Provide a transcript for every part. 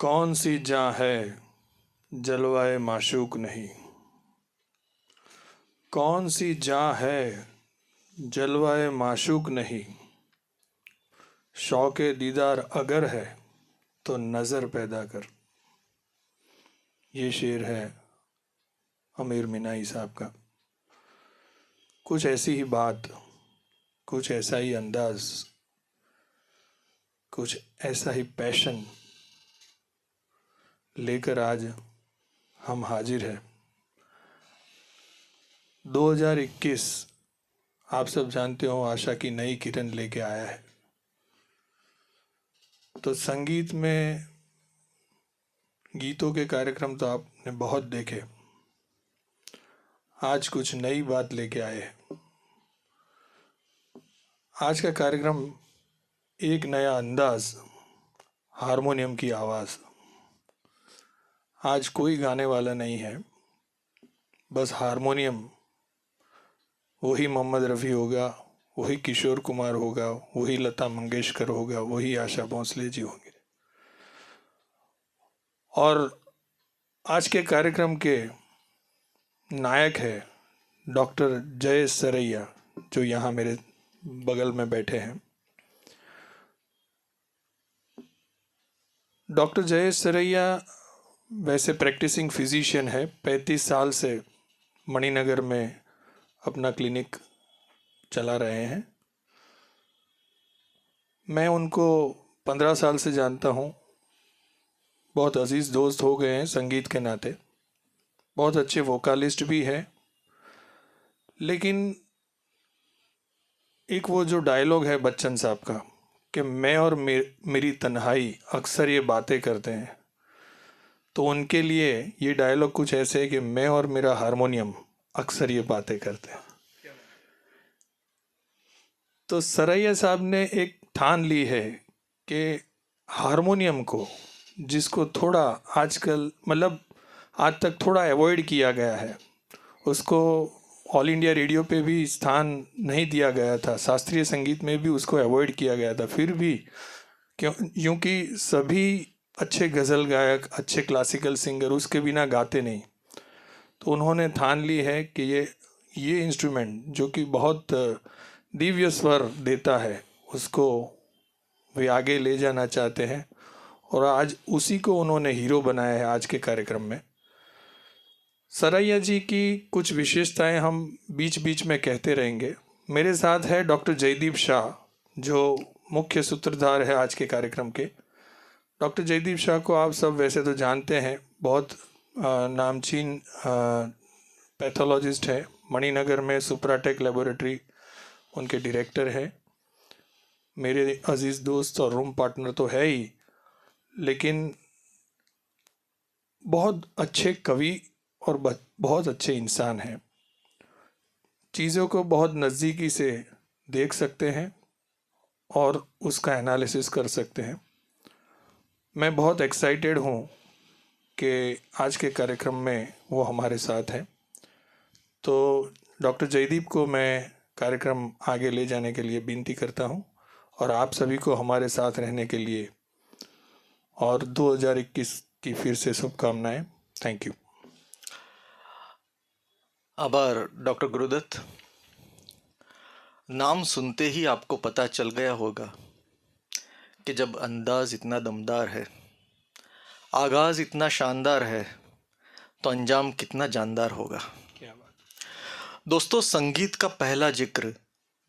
कौन सी जां है जलवाए माशूक नहीं। कौन सी जां है जलवाए माशूक नहीं। शौक़े दीदार अगर है तो नज़र पैदा कर। ये शेर है अमीर मिनाई साहब का। कुछ ऐसी ही बात, कुछ ऐसा ही अंदाज, कुछ ऐसा ही पैशन लेकर आज हम हाजिर हैं। 2021 आप सब जानते हो आशा की नई किरण लेके आया है। तो संगीत में गीतों के कार्यक्रम तो आपने बहुत देखे। आज कुछ नई बात लेके आए हैं। आज का कार्यक्रम एक नया अंदाज, हारमोनियम की आवाज़। आज कोई गाने वाला नहीं है, बस हारमोनियम। वही मोहम्मद रफ़ी होगा, वही किशोर कुमार होगा, वही लता मंगेशकर होगा, वही आशा भोसले जी होंगे। और आज के कार्यक्रम के नायक है डॉक्टर जय सरैया, जो यहाँ मेरे बगल में बैठे हैं। डॉक्टर जय सरैया वैसे प्रैक्टिसिंग फिजिशियन है। 35 साल से मणिनगर में अपना क्लिनिक चला रहे हैं। मैं उनको 15 साल से जानता हूँ। बहुत अजीज़ दोस्त हो गए हैं संगीत के नाते। बहुत अच्छे वोकालिस्ट भी हैं। लेकिन एक वो जो डायलॉग है बच्चन साहब का कि मैं और मेरी तन्हाई अक्सर ये बातें करते हैं, तो उनके लिए ये डायलॉग कुछ ऐसे है कि मैं और मेरा हारमोनियम अक्सर ये बातें करते हैं। तो सरैया साहब ने एक ठान ली है कि हारमोनियम को, जिसको थोड़ा आजकल मतलब आज तक थोड़ा अवॉइड किया गया है, उसको ऑल इंडिया रेडियो पे भी स्थान नहीं दिया गया था, शास्त्रीय संगीत में भी उसको अवॉइड किया गया था। फिर भी क्योंकि सभी अच्छे गज़ल गायक, अच्छे क्लासिकल सिंगर उसके बिना गाते नहीं, तो उन्होंने ठान ली है कि ये इंस्ट्रूमेंट जो कि बहुत दिव्य स्वर देता है, उसको वे आगे ले जाना चाहते हैं। और आज उसी को उन्होंने हीरो बनाया है आज के कार्यक्रम में। सरैया जी की कुछ विशेषताएं हम बीच बीच में कहते रहेंगे। मेरे साथ है डॉक्टर जयदीप शाह, जो मुख्य सूत्रधार है आज के कार्यक्रम के। डॉक्टर जयदीप शाह को आप सब वैसे तो जानते हैं, बहुत नामचीन पैथोलॉजिस्ट है। मणिनगर में सुप्राटेक लेबोरेटरी उनके डायरेक्टर है। मेरे अजीज़ दोस्त और रूम पार्टनर तो है ही, लेकिन बहुत अच्छे कवि और बहुत अच्छे इंसान हैं। चीज़ों को बहुत नज़दीकी से देख सकते हैं और उसका एनालिसिस कर सकते हैं। मैं बहुत एक्साइटेड हूँ कि आज के कार्यक्रम में वो हमारे साथ हैं। तो डॉक्टर जयदीप को मैं कार्यक्रम आगे ले जाने के लिए विनती करता हूँ, और आप सभी को हमारे साथ रहने के लिए और 2021 की फिर से शुभकामनाएं। Thank you. आभार डॉक्टर गुरुदत्त। नाम सुनते ही आपको पता चल गया होगा कि जब अंदाज इतना दमदार है, आगाज इतना शानदार है, तो अंजाम कितना जानदार होगा। क्या बात। दोस्तों, संगीत का पहला जिक्र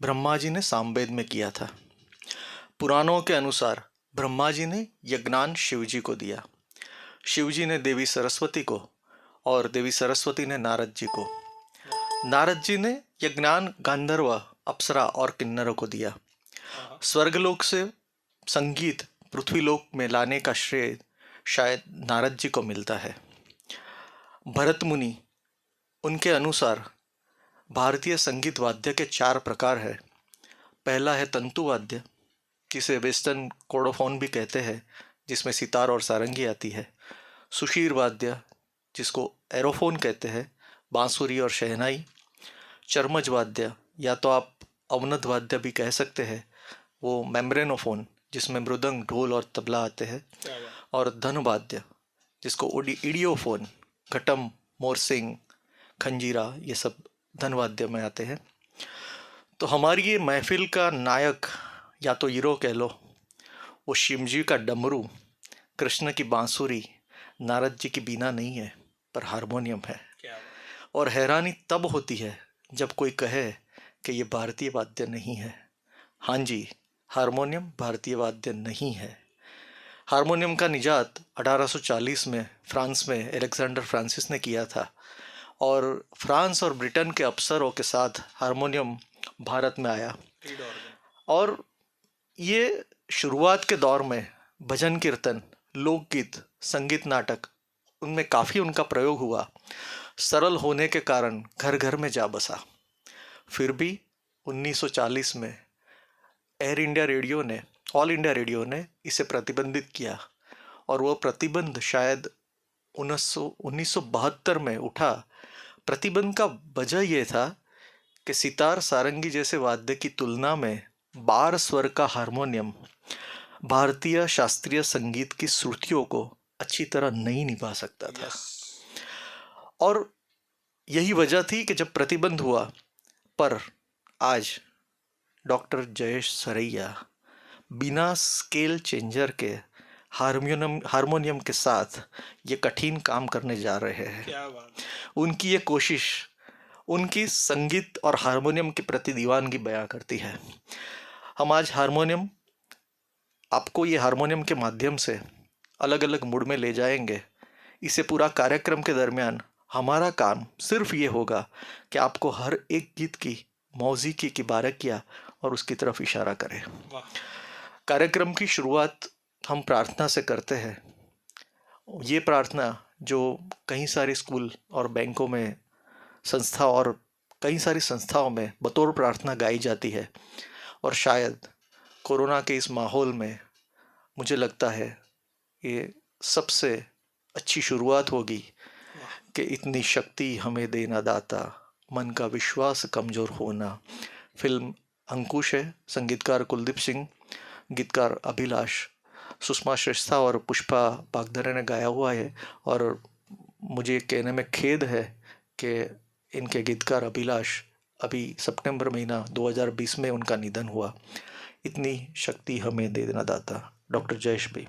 ब्रह्मा जी ने सामवेद में किया था। पुराणों के अनुसार ब्रह्मा जी ने यज्ञान शिव जी को दिया, शिव जी ने देवी सरस्वती को, और देवी सरस्वती ने नारद जी को। नारद जी ने यज्ञान गांधर्व, अप्सरा और किन्नरों को दिया। स्वर्गलोक से संगीत पृथ्वीलोक में लाने का श्रेय शायद नारद जी को मिलता है। भरत मुनि, उनके अनुसार भारतीय संगीत वाद्य के 4 प्रकार है। पहला है तंतु वाद्य, जिसे वेस्टर्न कोडोफोन भी कहते हैं, जिसमें सितार और सारंगी आती है। सुशीर वाद्य, जिसको एरोफोन कहते हैं, बांसुरी और शहनाई। चर्मज वाद्य, या तो आप अवनद वाद्य भी कह सकते हैं, वो मेम्ब्रेनोफोन, जिसमें मृदंग, ढोल और तबला आते हैं। और धनवाद्य जिसको इडियोफोन, घटम, मोरसिंग, खंजीरा, ये सब धनवाद्य में आते हैं। तो हमारी ये महफिल का नायक या तो हीरो कह लो, वो शिव जी का डमरू, कृष्ण की बांसुरी, नारद जी की बीना नहीं है पर हारमोनियम है। और हैरानी तब होती है जब कोई कहे कि ये भारतीय वाद्य नहीं है। हाँ जी, हारमोनियम भारतीय वाद्य नहीं है। हारमोनियम का निजात 1840 में फ्रांस में अलेक्जेंडर फ्रांसिस ने किया था और फ्रांस और ब्रिटेन के अफसरों के साथ हारमोनियम भारत में आया। और ये शुरुआत के दौर में भजन कीर्तन, लोकगीत, संगीत नाटक, उनमें काफ़ी उनका प्रयोग हुआ। सरल होने के कारण घर घर में जा बसा। फिर भी 1940 में एयर इंडिया रेडियो ने, ऑल इंडिया रेडियो ने इसे प्रतिबंधित किया और वो प्रतिबंध शायद 1972 में उठा। प्रतिबंध का वजह ये था कि सितार, सारंगी जैसे वाद्य की तुलना में 12 स्वर का हारमोनियम भारतीय शास्त्रीय संगीत की श्रुतियों को अच्छी तरह नहीं निभा सकता था। और यही वजह थी कि जब प्रतिबंध हुआ, पर आज डॉक्टर जयेश सरैया बिना स्केल चेंजर के हारमोनियम के साथ ये कठिन काम करने जा रहे हैं। क्या बात। उनकी ये कोशिश उनकी संगीत और हारमोनियम के प्रति दीवानगी बयां करती है। हम आज आपको ये हारमोनियम के माध्यम से अलग अलग मूड में ले जाएंगे। इसे पूरा कार्यक्रम के दरमियान हमारा काम सिर्फ ये होगा कि आपको हर एक गीत की मौसीकी की बारीकियां और उसकी तरफ इशारा करें। कार्यक्रम की शुरुआत हम प्रार्थना से करते हैं। ये प्रार्थना जो कई सारे स्कूल और बैंकों में, संस्था और कई सारी संस्थाओं में बतौर प्रार्थना गाई जाती है। और शायद कोरोना के इस माहौल में मुझे लगता है ये सबसे अच्छी शुरुआत होगी कि इतनी शक्ति हमें देना दाता, मन का विश्वास कमज़ोर होना। फिल्म अंकुश है, संगीतकार कुलदीप सिंह, गीतकार अभिलाष, सुषमा श्रेष्ठा और पुष्पा बागधरे ने गाया हुआ है। और मुझे कहने में खेद है कि इनके गीतकार अभिलाष अभी सितंबर महीना 2020 में उनका निधन हुआ। इतनी शक्ति हमें दे देना दाता, डॉक्टर जयेश भाई।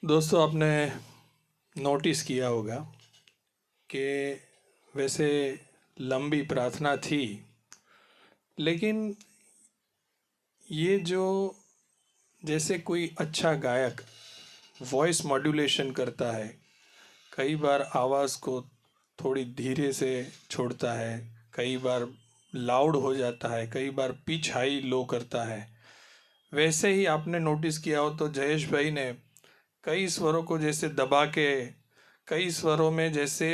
दोस्तों, आपने नोटिस किया होगा कि वैसे लंबी प्रार्थना थी, लेकिन ये जो जैसे कोई अच्छा गायक वॉइस मॉड्यूलेशन करता है, कई बार आवाज़ को थोड़ी धीरे से छोड़ता है, कई बार लाउड हो जाता है, कई बार पिच हाई लो करता है, वैसे ही आपने नोटिस किया हो तो जयेश भाई ने कई स्वरों को जैसे दबा के, कई स्वरों में जैसे।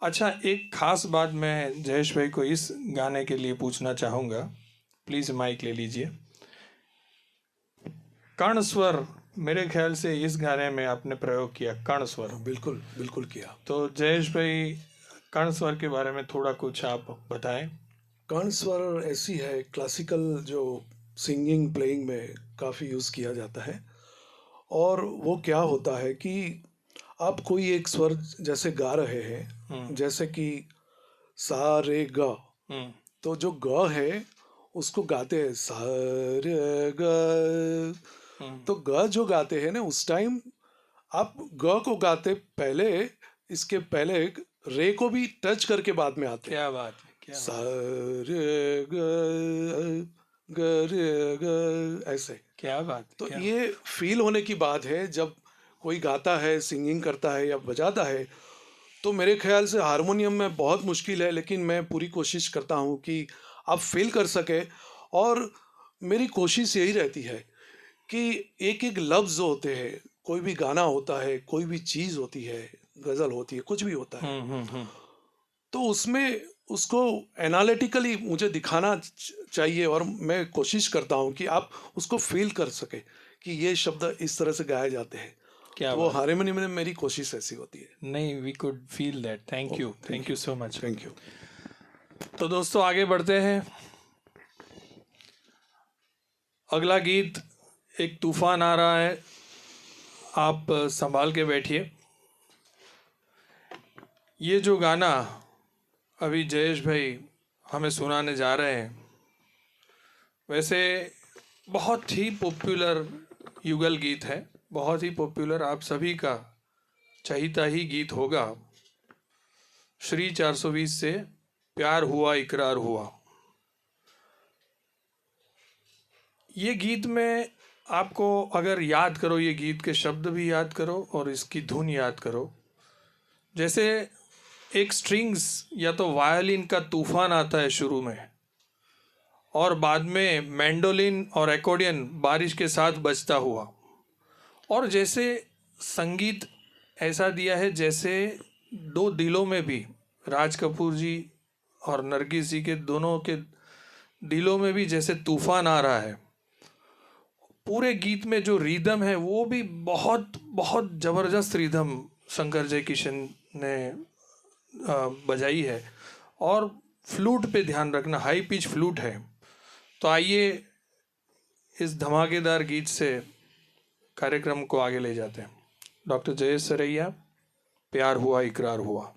अच्छा, एक खास बात मैं जयेश भाई को इस गाने के लिए पूछना चाहूँगा, प्लीज़ माइक ले लीजिए। कर्ण स्वर मेरे ख्याल से इस गाने में आपने प्रयोग किया, कर्ण स्वर। बिल्कुल बिल्कुल किया। तो जयेश भाई, कर्ण स्वर के बारे में थोड़ा कुछ आप बताएं। कर्ण स्वर ऐसी है, क्लासिकल जो सिंगिंग प्लेइंग में काफ़ी यूज़ किया जाता है। और वो क्या होता है कि आप कोई एक स्वर जैसे गा रहे हैं, जैसे कि सा रे ग, तो जो ग है उसको गाते हैं सा रे ग, तो ग जो गाते हैं ना उस टाइम आप ग को गाते पहले, इसके पहले रे को भी टच करके बाद में आते हैं। क्या बात है, क्या सा रे ग ग रे ग, ऐसे। क्या बात, तो क्या ये फील होने की बात है, जब कोई गाता है, सिंगिंग करता है या बजाता है, तो मेरे ख्याल से हारमोनियम में बहुत मुश्किल है, लेकिन मैं पूरी कोशिश करता हूँ कि आप फील कर सके। और मेरी कोशिश यही रहती है कि एक एक लफ्ज़ जो होते हैं, कोई भी गाना होता है, कोई भी चीज़ होती है, गज़ल होती है, कुछ भी होता है, तो उसमें उसको एनालिटिकली मुझे दिखाना चाहिए। और मैं कोशिश करता हूँ कि आप उसको फील कर सके कि ये शब्द इस तरह से गाए जाते हैं। क्या तो वो हारमोनियम में मेरी कोशिश ऐसी होती है। नहीं, we could feel that. Thank you so much. Thank you. तो दोस्तों, आगे बढ़ते हैं। अगला गीत, एक तूफान आ रहा है, आप संभाल के बैठिए। ये जो गाना अभी जयेश भाई हमें सुनाने जा रहे हैं, वैसे बहुत ही पॉपुलर युगल गीत है, बहुत ही पॉपुलर, आप सभी का चहीता ही गीत होगा। श्री 420 से प्यार हुआ इकरार हुआ। ये गीत में आपको अगर याद करो, ये गीत के शब्द भी याद करो और इसकी धुन याद करो। जैसे एक स्ट्रिंग्स या तो वायलिन का तूफान आता है शुरू में, और बाद में मैंडोलिन और एक्कॉर्डियन बारिश के साथ बजता हुआ। और जैसे संगीत ऐसा दिया है जैसे दो दिलों में भी, राज कपूर जी और नरगिस जी के दोनों के दिलों में भी जैसे तूफान आ रहा है। पूरे गीत में जो रिदम है वो भी बहुत बहुत ज़बरदस्त रिदम शंकर जयकिशन ने बजाई है। और फ्लूट पे ध्यान रखना, हाई पिच फ्लूट है। तो आइए इस धमाकेदार गीत से कार्यक्रम को आगे ले जाते हैं। डॉक्टर जयेश सरैया, प्यार हुआ इकरार हुआ।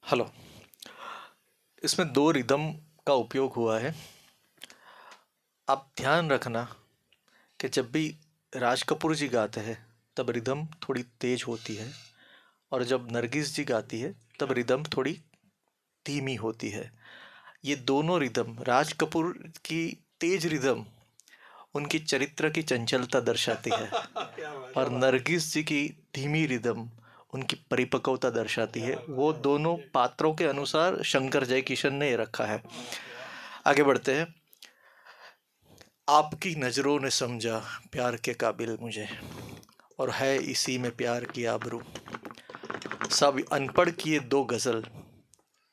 हेलो। इसमें दो रिदम का उपयोग हुआ है। आप ध्यान रखना कि जब भी राज कपूर जी गाते हैं तब रिदम थोड़ी तेज होती है, और जब नरगिस जी गाती है तब रिदम थोड़ी धीमी होती है। ये दोनों रिदम, राज कपूर की तेज रिदम उनकी चरित्र की चंचलता दर्शाती है, और नरगिस जी की धीमी रिदम उनकी परिपक्वता दर्शाती है। वो दोनों पात्रों के अनुसार शंकर जयकिशन ने ये रखा है। आगे बढ़ते हैं। आपकी नज़रों ने समझा प्यार के काबिल मुझे, और है इसी में प्यार की आबरू। सब अनपढ़ की ये दो गज़ल,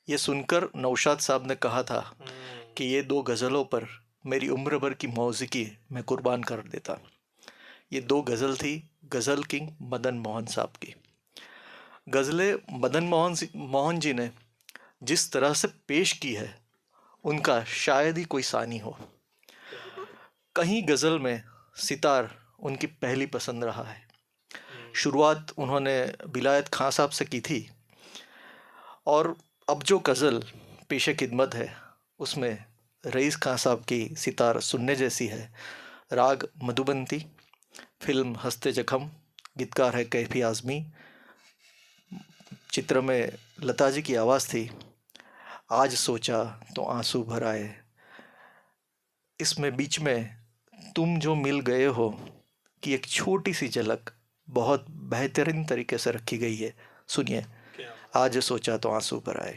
ये सुनकर नौशाद साहब ने कहा था कि ये दो गज़लों पर मेरी उम्र भर की मौसीकी मैं कुर्बान कर देता। ये दो गज़ल थी गज़ल किंग मदन मोहन साहब की। गज़लें मदन मोहन जी ने जिस तरह से पेश की है, उनका शायद ही कोई सानी हो। कहीं गज़ल में सितार उनकी पहली पसंद रहा है। शुरुआत उन्होंने बिलायत खां साहब से की थी, और अब जो गज़ल पेशे खिदमत है उसमें रईस खां साहब की सितार सुनने जैसी है। राग मधुबंती, फिल्म हस्ते जख्म, गीतकार है कैफी आज़मी, चित्र में लता जी की आवाज़ थी। आज सोचा तो आंसू भर आए। इसमें बीच में तुम जो मिल गए हो की एक छोटी सी झलक बहुत बेहतरीन तरीके से रखी गई है। सुनिए, आज सोचा तो आंसू भर आए।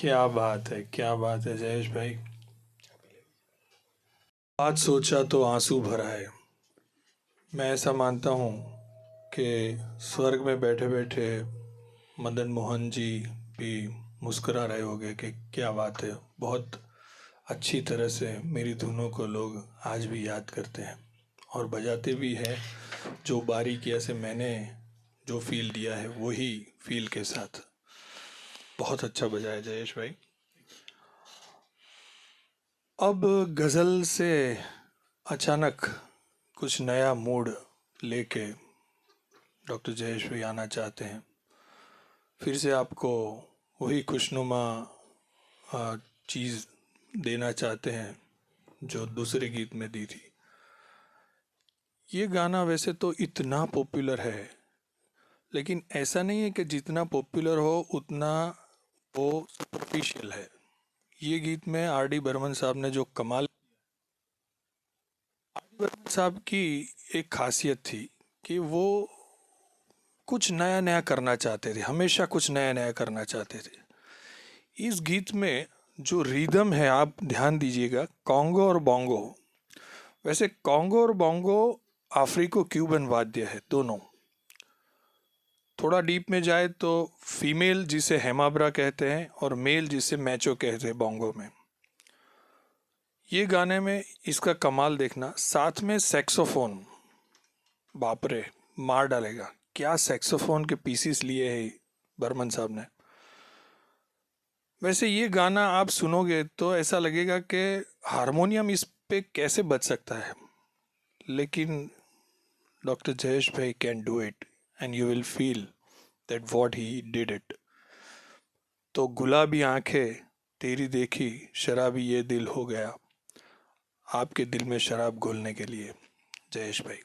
क्या बात है जयेश भाई। आज सोचा तो आंसू भरा है। मैं ऐसा मानता हूँ कि स्वर्ग में बैठे बैठे मदन मोहन जी भी मुस्कुरा रहे होंगे कि क्या बात है, बहुत अच्छी तरह से मेरी धुनों को लोग आज भी याद करते हैं और बजाते भी हैं। जो बारीकियाँ से मैंने जो फील दिया है वही फील के साथ बहुत अच्छा बजाया जयेश भाई। अब गज़ल से अचानक कुछ नया मूड लेके डॉक्टर जयेश भाई आना चाहते हैं। फिर से आपको वही खुशनुमा चीज़ देना चाहते हैं जो दूसरे गीत में दी थी। ये गाना वैसे तो इतना पॉपुलर है, लेकिन ऐसा नहीं है कि जितना पॉपुलर हो उतना वो सुपरफिशियल है। ये गीत में आर डी बर्मन साहब ने जो कमाल, आर डी बर्मन साहब की एक खासियत थी कि वो कुछ नया नया करना चाहते थे, हमेशा कुछ नया नया करना चाहते थे। इस गीत में जो रिदम है, आप ध्यान दीजिएगा, कॉन्गो और बोंगो। वैसे कॉन्गो और बोंगो अफ्रीको क्यूबन वाद्य है दोनों। थोड़ा डीप में जाए तो फीमेल जिसे हेमाब्रा कहते हैं और मेल जिसे मैचो कहते हैं बोंगो में। ये गाने में इसका कमाल देखना, साथ में सैक्सोफोन, बाप रे मार डालेगा। क्या सैक्सोफोन के पीसीस लिए हैं बर्मन साहब ने। वैसे ये गाना आप सुनोगे तो ऐसा लगेगा कि हारमोनियम इस पे कैसे बच सकता है, लेकिन डॉक्टर जयेश भाई can do it and you will feel that what he did it. तो गुलाबी आंखें तेरी देखी शराबी ये दिल हो गया, आपके दिल में शराब घोलने के लिए जयेश भाई।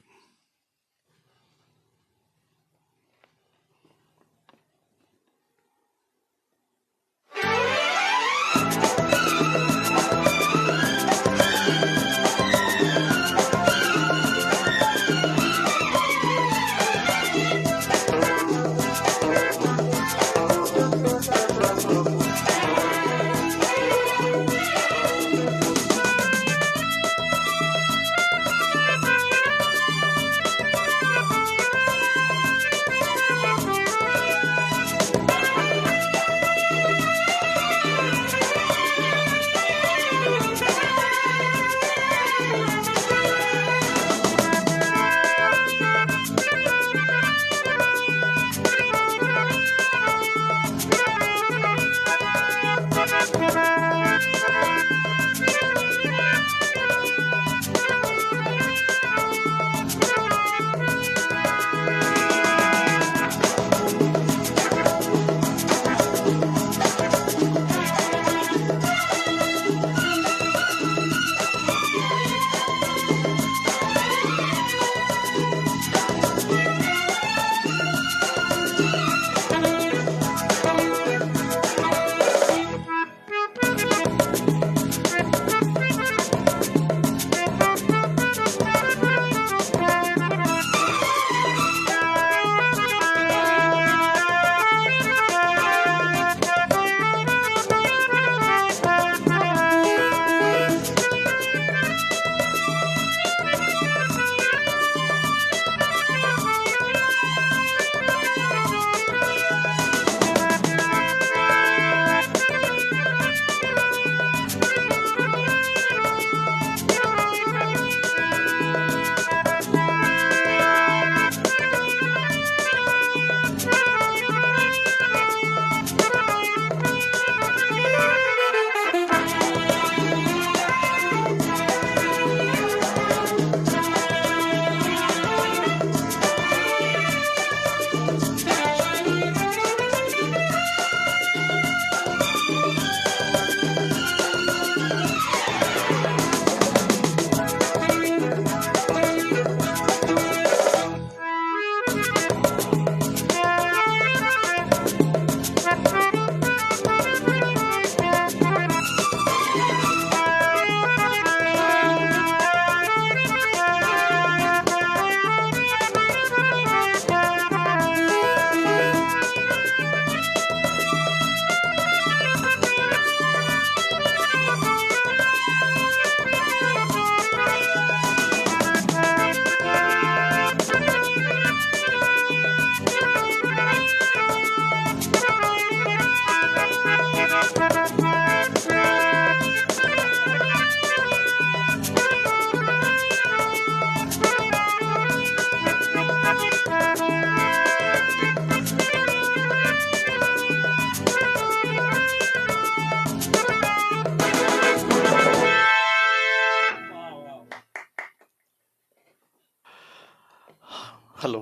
हेलो।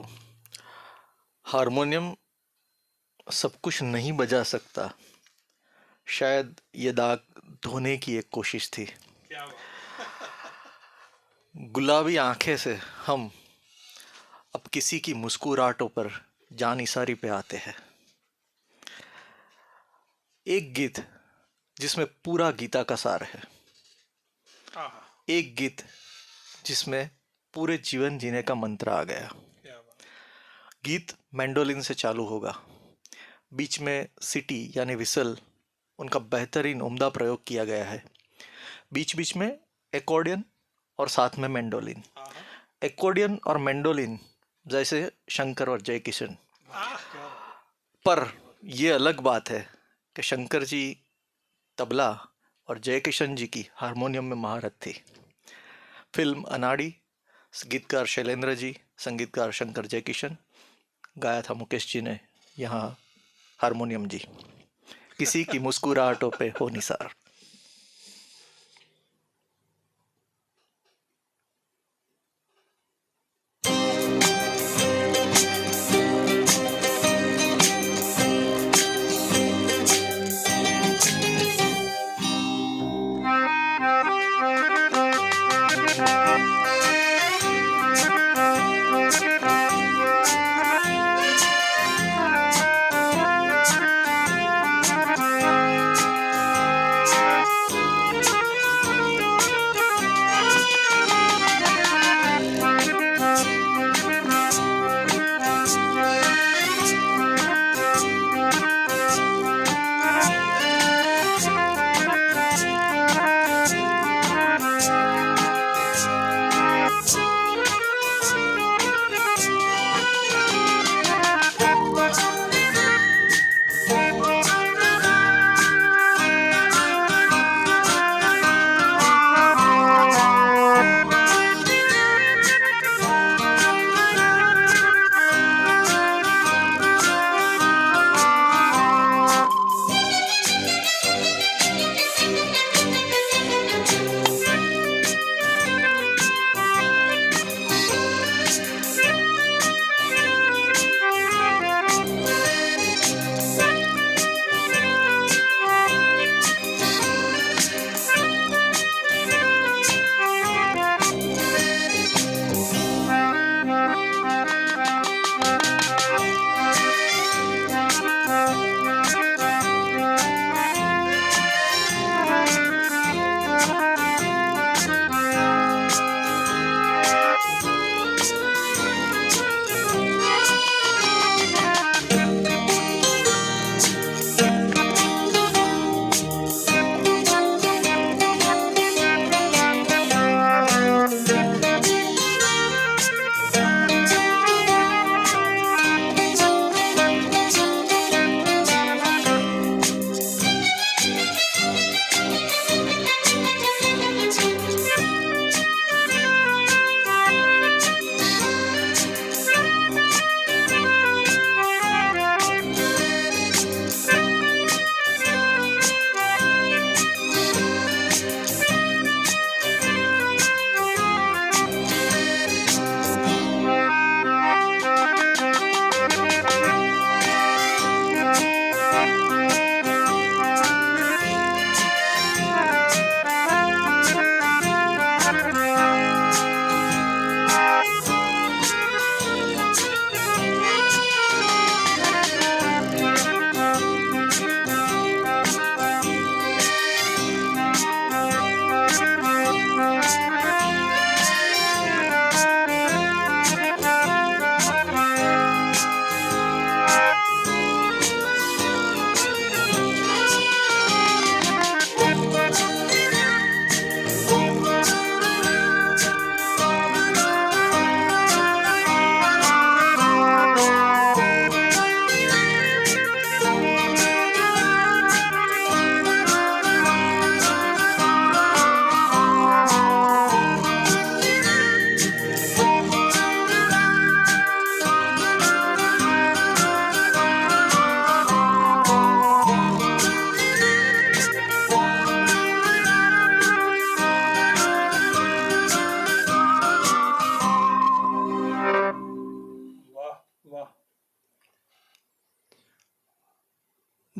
हारमोनियम सब कुछ नहीं बजा सकता, शायद ये दाग धोने की एक कोशिश थी। गुलाबी आंखें से हम अब किसी की मुस्कुराहटों पर जान इसारी पे आते हैं। एक गीत जिसमें पूरा गीता का सार है, एक गीत जिसमें पूरे जीवन जीने का मंत्र आ गया। गीत मैंडोलिन से चालू होगा, बीच में सिटी यानी विसल, उनका बेहतरीन उम्दा प्रयोग किया गया है। बीच बीच में एकॉर्डियन और साथ में मैंडोलिन। एकॉर्डियन और मैंडोलिन जैसे शंकर और जय किशन। पर यह अलग बात है कि शंकर जी तबला और जय किशन जी की हारमोनियम में महारत थी। फिल्म अनाड़ी, गीतकार शैलेंद्र जी, संगीतकार शंकर जयकिशन, गाया था मुकेश जी ने, यहाँ हारमोनियम जी। किसी की मुस्कुराहटों पे हो निसार।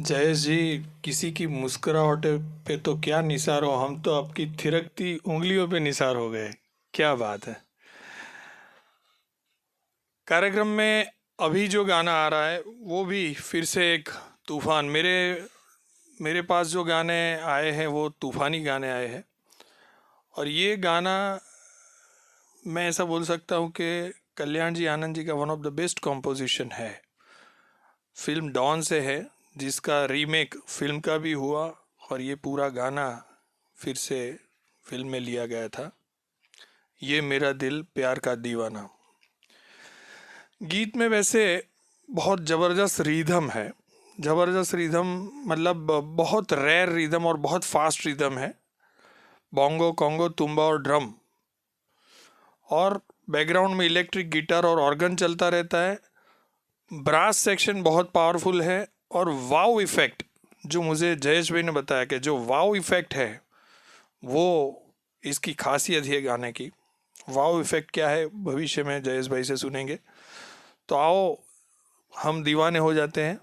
जयेश जी, किसी की मुस्कुराहट पे तो क्या निसार हो, हम तो आपकी थिरकती उंगलियों पे निसार हो गए। क्या बात है। कार्यक्रम में अभी जो गाना आ रहा है वो भी फिर से एक तूफान। मेरे मेरे पास जो गाने आए हैं वो तूफानी गाने आए हैं, और ये गाना मैं ऐसा बोल सकता हूँ कि कल्याण जी आनंद जी का one of the best composition है। फिल्म डॉन से है, जिसका रीमेक फिल्म का भी हुआ, और ये पूरा गाना फिर से फिल्म में लिया गया था। ये मेरा दिल प्यार का दीवाना। गीत में वैसे बहुत ज़बरदस्त रिदम है, ज़बरदस्त रिदम, मतलब बहुत रेयर रिदम और बहुत फास्ट रिदम है। बोंगो, कॉन्गो, तुम्बा और ड्रम, और बैकग्राउंड में इलेक्ट्रिक गिटार और ऑर्गन चलता रहता है। ब्रास सेक्शन बहुत पावरफुल है, और वाव इफेक्ट जो मुझे जयेश भाई ने बताया कि जो वाव इफेक्ट है वो इसकी खासियत है गाने की। वाव इफेक्ट क्या है भविष्य में जयेश भाई से सुनेंगे। तो आओ हम दीवाने हो जाते हैं।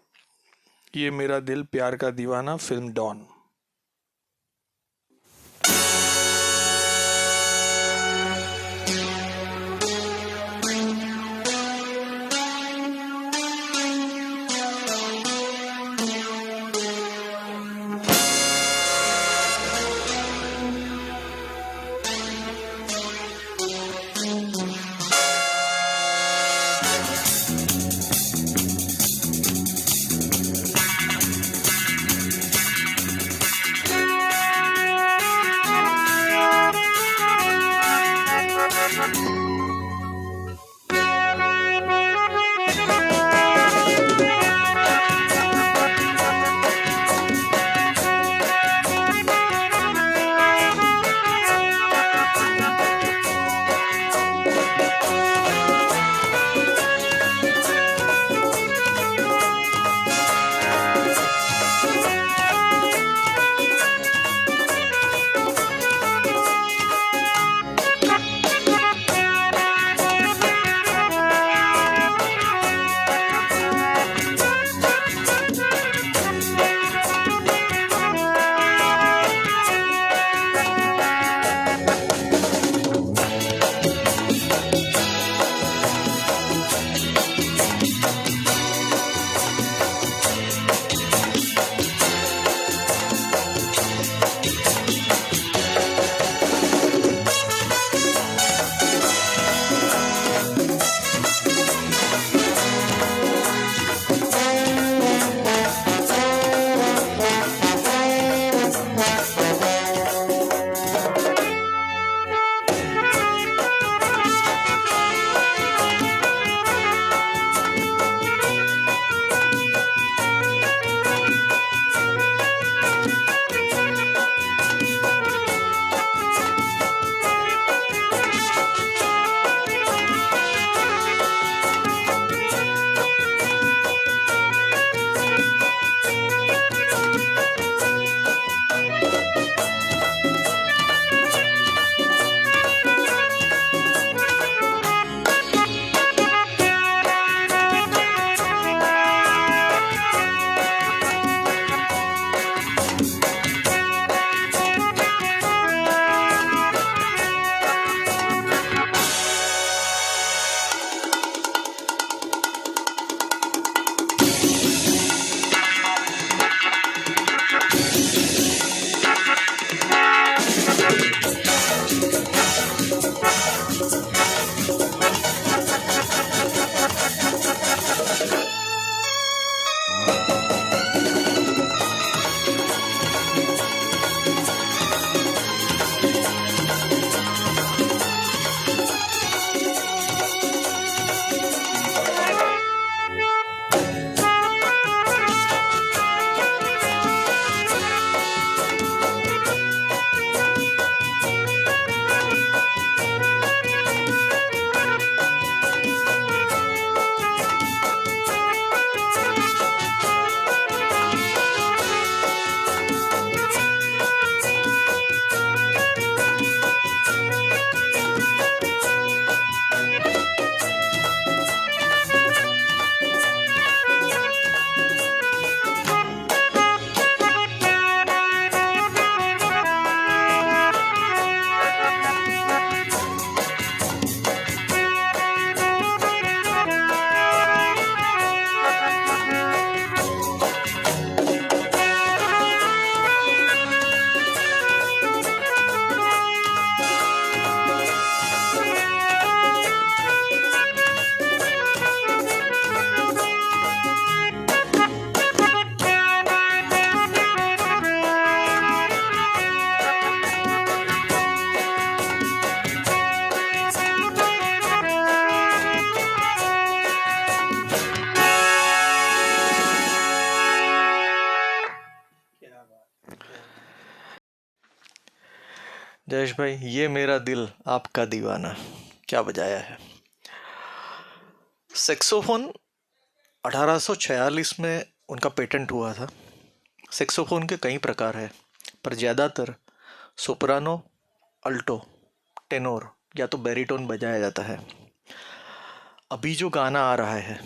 ये मेरा दिल प्यार का दीवाना, फिल्म डॉन। जयेश भाई, ये मेरा दिल आपका दीवाना, क्या बजाया है। सेक्सोफोन 1846 में उनका पेटेंट हुआ था। सेक्सोफोन के कई प्रकार हैं, पर ज़्यादातर सोप्रानो, अल्टो, टेनोर या तो बैरीटोन बजाया जाता है। अभी जो गाना आ रहा है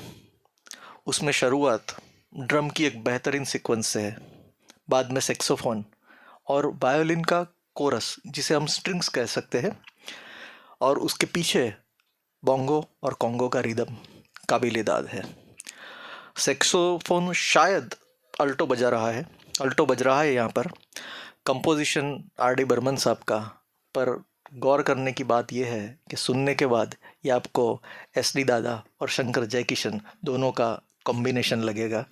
उसमें शुरुआत ड्रम की एक बेहतरीन सीक्वेंस से है, बाद में सेक्सोफोन और वायोलिन का कोरस, जिसे हम स्ट्रिंग्स कह सकते हैं, और उसके पीछे बोंगो और कॉन्गो का रिदम काबिल-ए-दाद है। सेक्सोफोन शायद अल्टो बजा रहा है, अल्टो बज रहा है यहाँ पर। कंपोजिशन आर डी बर्मन साहब का, पर गौर करने की बात यह है कि सुनने के बाद ये आपको एस डी दादा और शंकर जयकिशन दोनों का कॉम्बिनेशन लगेगा।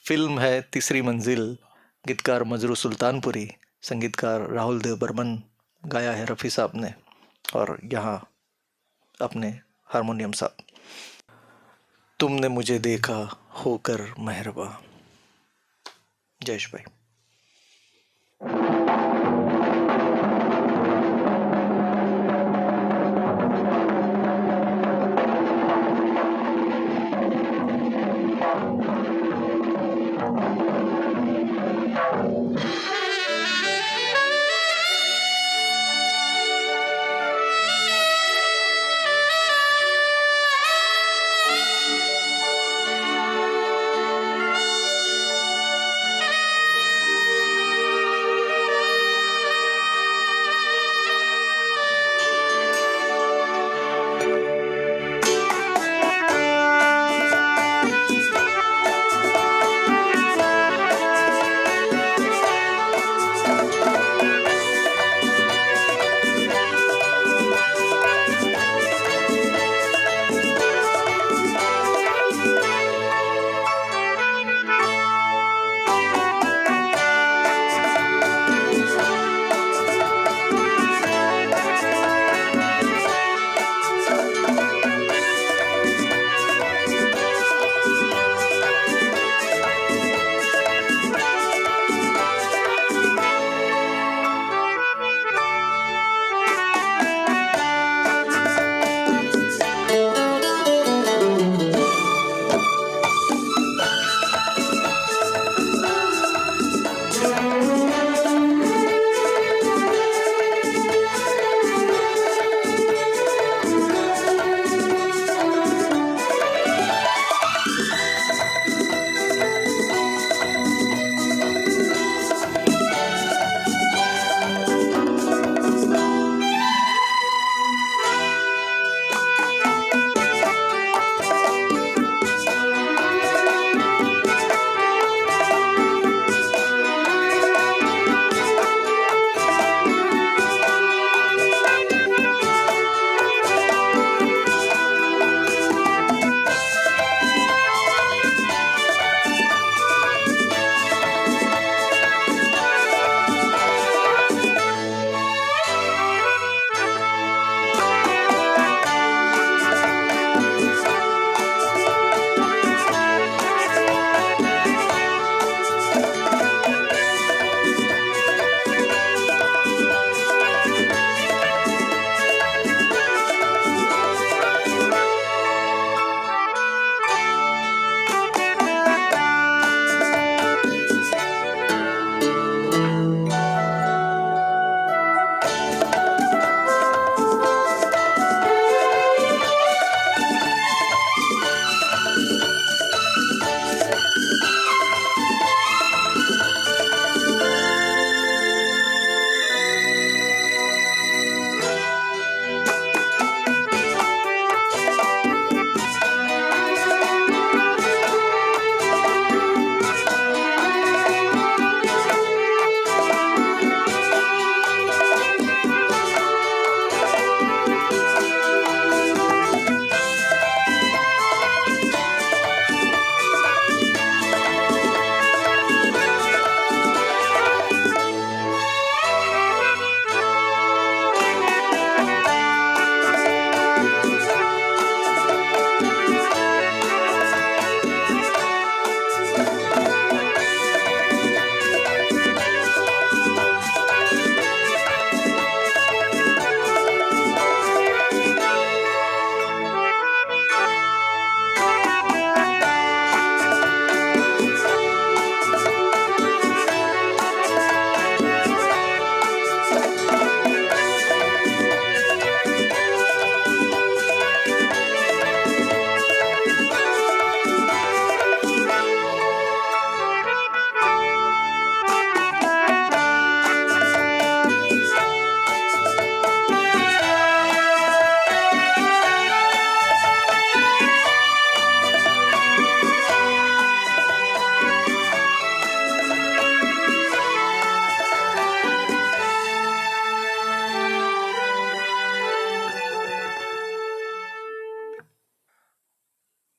फिल्म है तीसरी मंजिल, गीतकार मजरू सुल्तानपुरी, संगीतकार राहुल देव बर्मन, गाया है रफ़ी साहब ने, और यहाँ अपने हारमोनियम साहब। तुमने मुझे देखा होकर मेहरबा। जयेश भाई।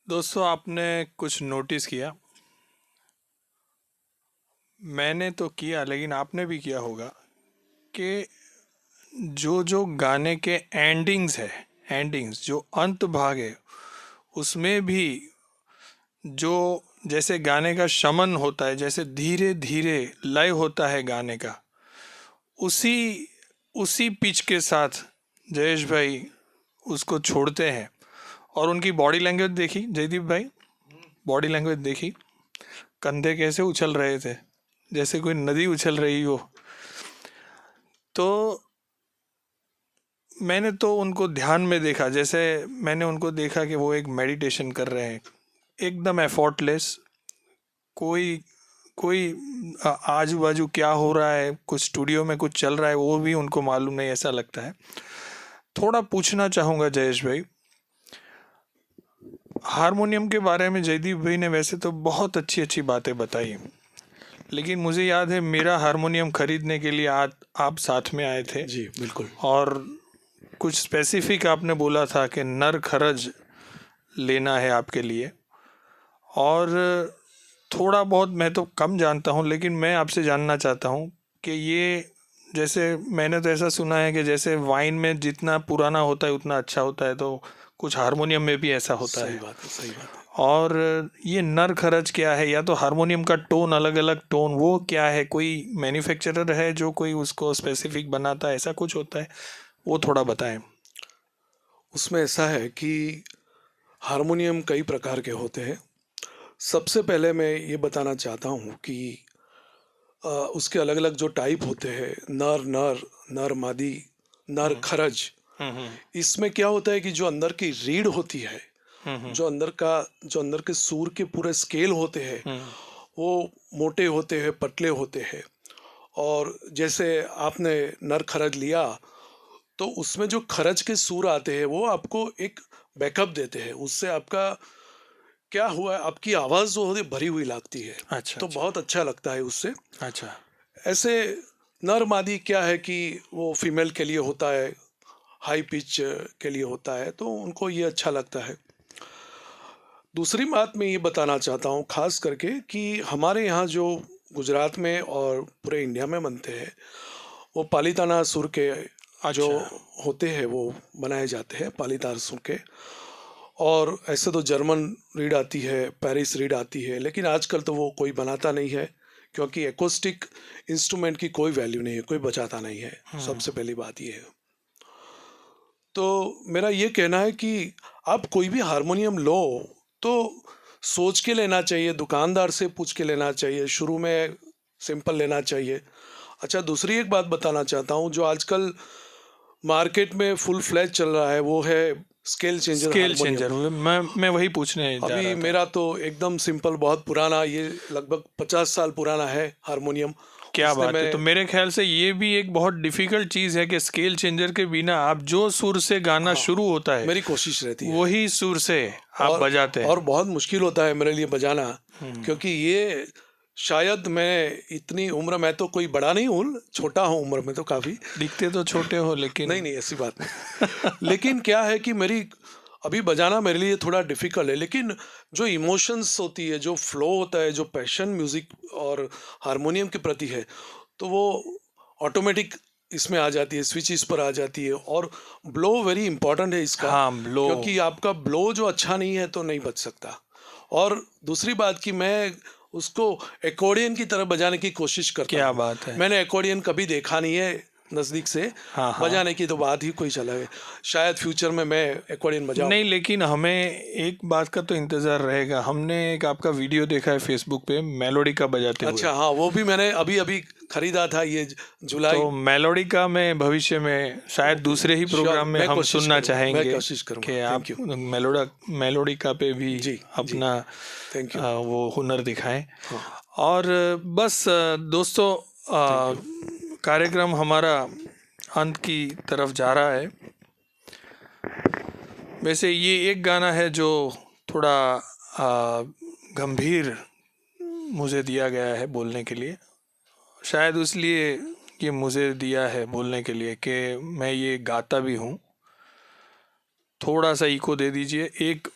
दोस्तों, आपने कुछ नोटिस किया? मैंने तो किया, लेकिन आपने भी किया होगा कि जो जो गाने के एंडिंग्स जो अंत भाग है, उसमें भी जो जैसे गाने का शमन होता है, जैसे धीरे धीरे लय होता है गाने का, उसी उसी पिच के साथ जयेश भाई उसको छोड़ते हैं। और उनकी बॉडी लैंग्वेज देखी जयदीप भाई, बॉडी लैंग्वेज देखी, कंधे कैसे उछल रहे थे, जैसे कोई नदी उछल रही हो। तो मैंने तो उनको ध्यान में देखा, जैसे मैंने उनको देखा कि वो एक मेडिटेशन कर रहे हैं, एकदम एफर्टलेस। कोई कोई आजू बाजू क्या हो रहा है, कुछ स्टूडियो में कुछ चल रहा है, वो भी उनको मालूम नहीं, ऐसा लगता है। थोड़ा पूछना चाहूँगा जयेश भाई, हारमोनियम के बारे में जयदीप भाई ने वैसे तो बहुत अच्छी अच्छी बातें बताई, लेकिन मुझे याद है मेरा हारमोनियम खरीदने के लिए आज आप साथ में आए थे। जी बिल्कुल। और कुछ स्पेसिफिक आपने बोला था कि नर खरज लेना है आपके लिए। और थोड़ा बहुत मैं तो कम जानता हूँ, लेकिन मैं आपसे जानना चाहता हूँ कि ये, जैसे मैंने तो ऐसा सुना है कि जैसे वाइन में जितना पुराना होता है उतना अच्छा होता है, तो कुछ हारमोनियम में भी ऐसा होता सही है। बात है, सही बात है। और ये नर खरज क्या है, या तो हारमोनियम का टोन, अलग अलग टोन, वो क्या है? कोई मैन्युफैक्चरर है जो कोई उसको स्पेसिफिक बनाता है, ऐसा कुछ होता है? वो थोड़ा बताएं। उसमें ऐसा है कि हारमोनियम कई प्रकार के होते हैं। सबसे पहले मैं ये बताना चाहता हूँ कि उसके अलग अलग जो टाइप होते हैं, नर नर, नर मादी, नर खरज। हम्म इसमें क्या होता है कि जो अंदर की रीड होती है, हम्म जो अंदर के सुर के पूरे स्केल होते हैं, हम्म वो मोटे होते हैं, पतले होते हैं। और जैसे आपने नर खरज लिया, तो उसमें जो खरज के सुर आते हैं वो आपको एक बैकअप देते हैं। उससे आपका क्या हुआ है, आपकी आवाज़ जो होती है भरी हुई लगती है, अच्छा तो अच्छा बहुत अच्छा लगता है उससे। अच्छा। ऐसे नर मादी क्या है कि वो फीमेल के लिए होता है, हाई पिच के लिए होता है, तो उनको ये अच्छा लगता है। दूसरी बात मैं ये बताना चाहता हूँ खास करके कि हमारे यहाँ जो गुजरात में और पूरे इंडिया में बनते हैं, वो पालीताना सुर के जो अच्छा। होते हैं वो बनाए जाते हैं, पालीताना सुर के। और ऐसे तो जर्मन रीड आती है, पेरिस रीड आती है, लेकिन आजकल तो वो कोई बनाता नहीं है, क्योंकि एकोस्टिक इंस्ट्रूमेंट की कोई वैल्यू नहीं है, कोई बचाता नहीं है। सबसे पहली बात ये है। तो मेरा ये कहना है कि आप कोई भी हारमोनियम लो तो सोच के लेना चाहिए, दुकानदार से पूछ के लेना चाहिए, शुरू में सिंपल लेना चाहिए। अच्छा, दूसरी एक बात बताना चाहता हूँ, जो आजकल मार्केट में फुल फ्लैज चल रहा है वो है scale changer scale harmonium. Changer, मैं वही पूछने जा अभी रहा था। मेरा तो एकदम सिंपल, बहुत पुराना, ये लगभग 50 साल पुराना है हारमोनियम। क्या उसने बात है! तो मैं, मेरे ख्याल से ये भी एक बहुत डिफिकल्ट चीज़ है कि स्केल चेंजर के बिना आप जो सुर से गाना हाँ, शुरू होता है मेरी कोशिश रहती है। वही सुर से आप और बजाते हैं। और बहुत मुश्किल होता है मेरे लिए बजाना, क्योंकि ये शायद मैं इतनी उम्र, मैं तो कोई बड़ा नहीं हूँ, छोटा हूँ उम्र में तो काफ़ी। दिखते तो छोटे हो, लेकिन नहीं नहीं, ऐसी बात नहीं। लेकिन क्या है कि मेरी अभी बजाना मेरे लिए थोड़ा डिफिकल्ट है, लेकिन जो इमोशंस होती है, जो फ्लो होता है, जो पैशन म्यूजिक और हारमोनियम के प्रति है, तो वो ऑटोमेटिक इसमें आ जाती है, स्विच इस पर आ जाती है। और ब्लो वेरी इंपॉर्टेंट है इसका, हाँ, ब्लो। क्योंकि आपका ब्लो जो अच्छा नहीं है तो नहीं बज सकता। और दूसरी बात कि मैं उसको एकॉर्डियन की तरह बजाने की कोशिश करता क्या हूँ। बात है! मैंने एकॉर्डियन कभी देखा नहीं है नज़दीक से, हाँ हाँ। बजाने की तो बात ही कोई चला है। शायद फ्यूचर में मैं एकॉर्डियन बजाऊं। नहीं, लेकिन हमें एक बात का तो इंतज़ार रहेगा। हमने एक आपका वीडियो देखा है फेसबुक पे, मेलोडिका बजाते हुए। अच्छा, हाँ, वो भी मैंने अभी अभी खरीदा था, ये जुलाई। तो मेलोडिका में भविष्य में शायद दूसरे ही श्योर, प्रोग्राम में मैं हम कोशिश सुनना करूंगा, मैं चाहेंगे कोशिश करूंगा। कि आप थैंक यू। मेलोडिका पे भी जी जी, अपना थैंक यू। वो हुनर दिखाएं। हाँ, और बस दोस्तों, थैंक यू। कार्यक्रम हमारा अंत की तरफ जा रहा है। वैसे ये एक गाना है जो थोड़ा गंभीर मुझे दिया गया है बोलने के लिए, शायद इसलिए ये मुझे दिया है बोलने के लिए कि मैं ये गाता भी हूँ। थोड़ा सा इको दे दीजिए। एक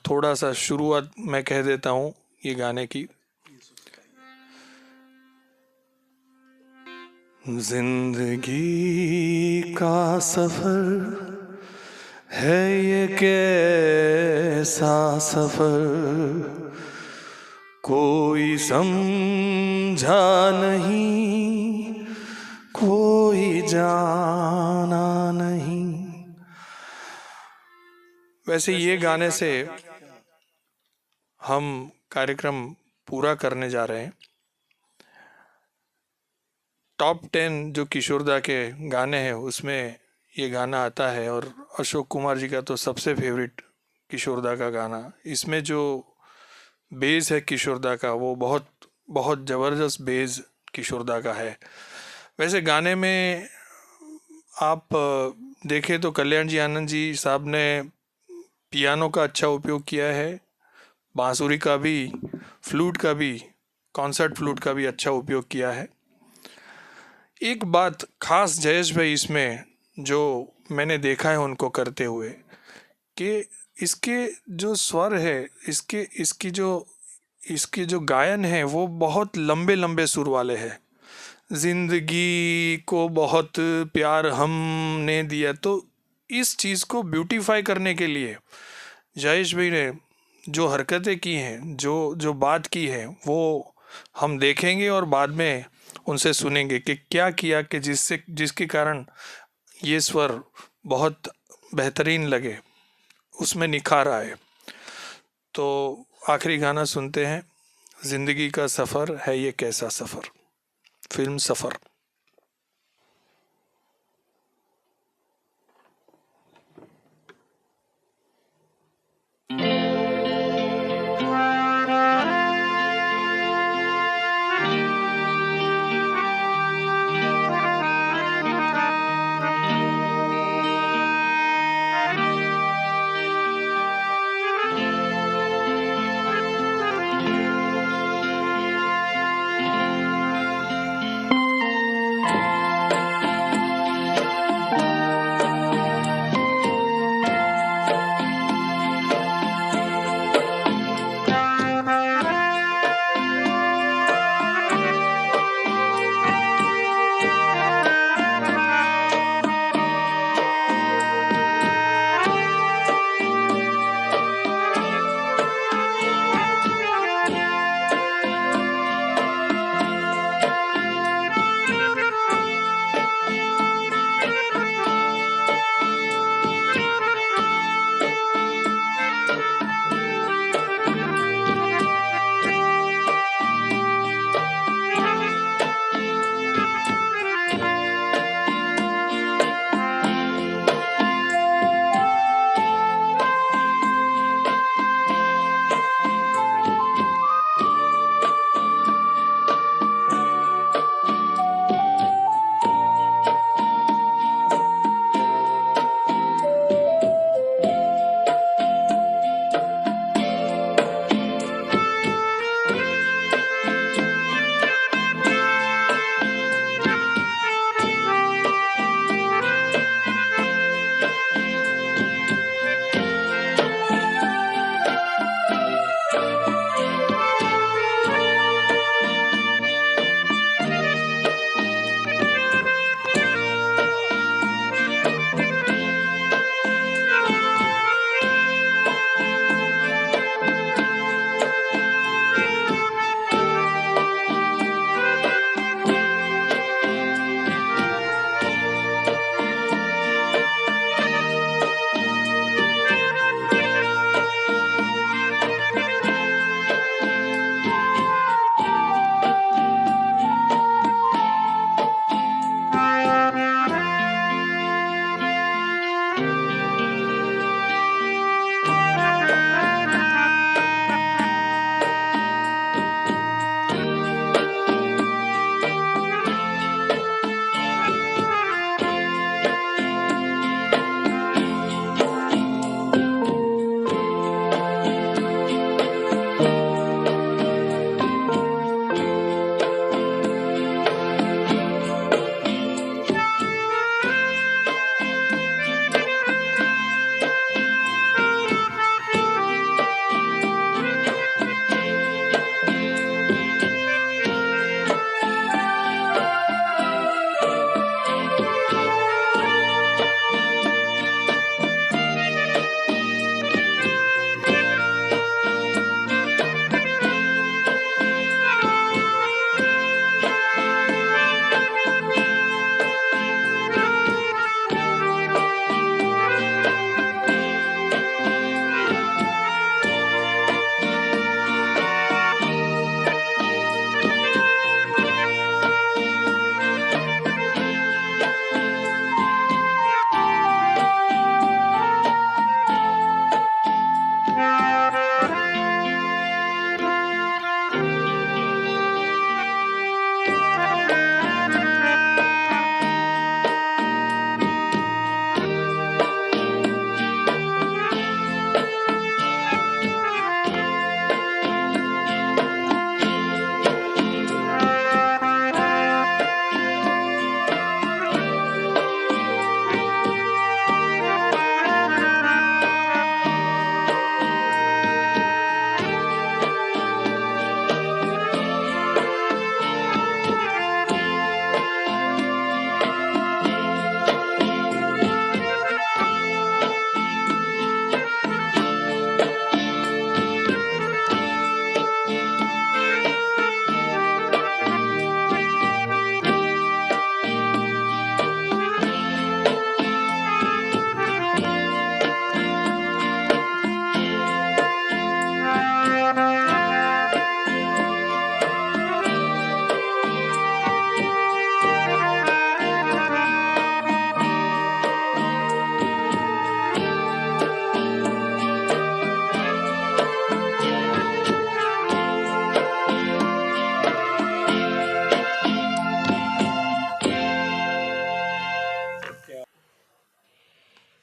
थोड़ा सा शुरुआत मैं कह देता हूँ ये गाने की। जिंदगी का सफर है ये कैसा सफर, कोई समझा नहीं, कोई जाना नहीं। वैसे ये गाने से हम कार्यक्रम पूरा करने जा रहे हैं। टॉप 10 जो किशोरदा के गाने हैं उसमें ये गाना आता है, और अशोक कुमार जी का तो सबसे फेवरेट किशोरदा का गाना। इसमें जो बेस है किशोरदा का वो बहुत बहुत ज़बरदस्त बेस किशोरदा का है। वैसे गाने में आप देखें तो कल्याण जी आनंद जी साहब ने पियानो का अच्छा उपयोग किया है, बांसुरी का भी, फ्लूट का भी, कॉन्सर्ट फ्लूट का भी अच्छा उपयोग किया है। एक बात खास जयेश भाई इसमें जो मैंने देखा है उनको करते हुए, कि इसके जो स्वर है, इसकी जो गायन है वो बहुत लंबे लंबे सुर वाले हैं। जिंदगी को बहुत प्यार हमने दिया, तो इस चीज़ को ब्यूटीफाई करने के लिए जयेश भाई ने जो हरकतें की हैं, जो जो बात की है, वो हम देखेंगे और बाद में उनसे सुनेंगे कि क्या किया कि जिसके कारण ये स्वर बहुत बेहतरीन लगे, उसमें निखार आए। तो आखिरी गाना सुनते हैं, जिंदगी का सफ़र है ये कैसा सफ़र, फिल्म सफ़र।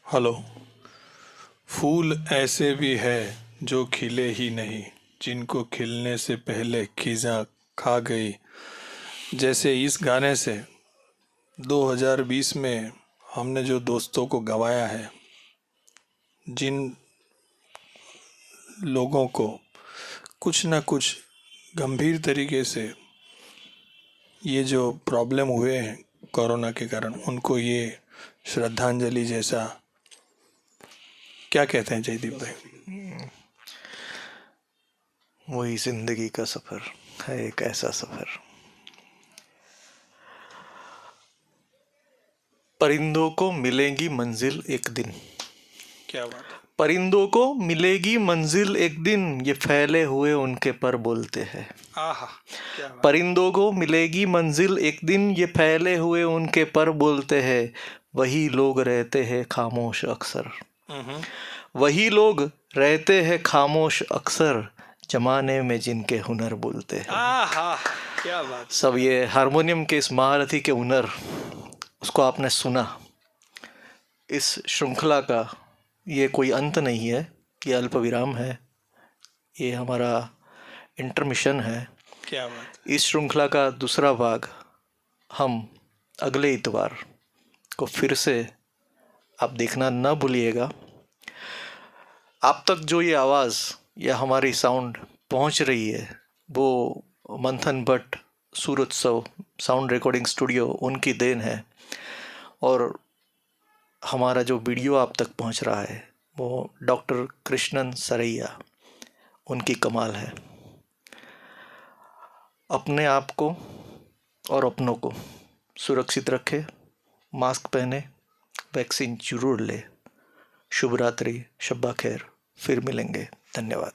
हेलो। फूल ऐसे भी है जो खिले ही नहीं, जिनको खिलने से पहले खिजा खा गई। जैसे इस गाने से 2020 में हमने जो दोस्तों को गंवाया है, जिन लोगों को कुछ ना कुछ गंभीर तरीके से ये जो प्रॉब्लम हुए हैं कोरोना के कारण, उनको ये श्रद्धांजलि जैसा, क्या कहते हैं जयदीप भाई? वही जिंदगी का सफर है, एक ऐसा सफर। परिंदों को मिलेगी मंजिल एक दिन, क्या बात है। परिंदों को मिलेगी मंजिल एक दिन, ये फैले हुए उनके पर बोलते हैं। आहा, क्या बात। परिंदों को मिलेगी मंजिल एक दिन, ये फैले हुए उनके पर बोलते हैं। वही लोग रहते हैं खामोश अक्सर, वही लोग रहते हैं खामोश अक्सर, जमाने में जिनके हुनर बोलते हैं। आहा, क्या बात। सब ये हारमोनियम के इस महारथी के हुनर, उसको आपने सुना। इस श्रृंखला का ये कोई अंत नहीं है, ये अल्प विराम है, ये हमारा इंटरमिशन है। क्या बात। इस श्रृंखला का दूसरा भाग हम अगले इतवार को फिर से आप देखना न भूलिएगा। आप तक जो ये आवाज़ या हमारी साउंड पहुंच रही है, वो मंथन भट्ट सूरोत्सव साउंड रिकॉर्डिंग स्टूडियो उनकी देन है, और हमारा जो वीडियो आप तक पहुंच रहा है वो डॉक्टर कृष्णन सरैया, उनकी कमाल है। अपने आप को और अपनों को सुरक्षित रखें, मास्क पहने, वैक्सीन जरूर ले। शुभ रात्रि, शब्बा खैर, फिर मिलेंगे। धन्यवाद।